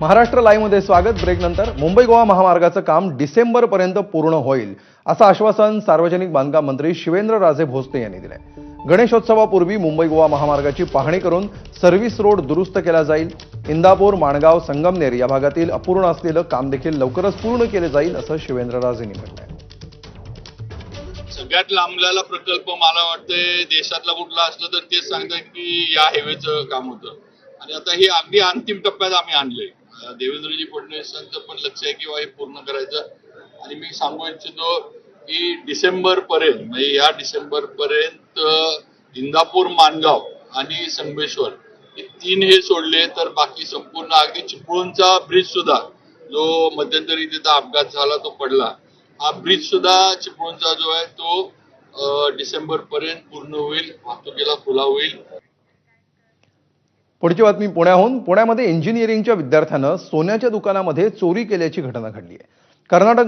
Maharashtra live मध्ये स्वागत। Break नंतर मुंबई गोवा महामार्गाचं काम डिसेंबर पर्यंत पूर्ण होईल असं आश्वासन सार्वजनिक बांधकाम मंत्री शिवेंद्रराजे भोसले यांनी दिले। गणेशोत्सवापूर्वी मुंबई गोवा महामार्गाची पाहणी करून सर्व्हिस रोड दुरुस्त केला जाईल। इंदापूर, माणगाव, संगमनेर या भागातील अपूर्ण असलेलं काम देखील लवकरच पूर्ण केले जाईल असं शिवेंद्रराजेंनी म्हटलंय। सगळ्यात लांबलेला प्रकल्प मला वाटतं देशातला कुठला असलं तर तेच सांगतात की या हायवेचं काम होतं आणि आता हे अगदी अंतिम टप्प्यात आम्ही आणलंय। देवेंद्रजी फडणवीसांचं पण लक्ष आहे की हे पूर्ण करायचं आणि मी सांगू इच्छितो की डिसेंबर पर्यंत म्हणजे या डिसेंबर पर्यंत इंदापूर, माणगाव आणि संगमेश्वर हे तीन हे सोडले तर बाकी संपूर्ण अगदी चिपळूणचा ब्रिज सुद्धा जो मध्यंतरी तिथं अपघात झाला तो पडला, हा ब्रिज सुद्धा चिपळूणचा जो आहे तो डिसेंबर पर्यंत पूर्ण होईल, वाहतुकीला खुला होईल। पुढची बातमी पुण्याहून। पुण्यामध्ये इंजिनिअरिंगच्या विद्यार्थ्यानं सोन्याच्या दुकानामध्ये चोरी केल्याची घटना घडली आहे। कर्नाटक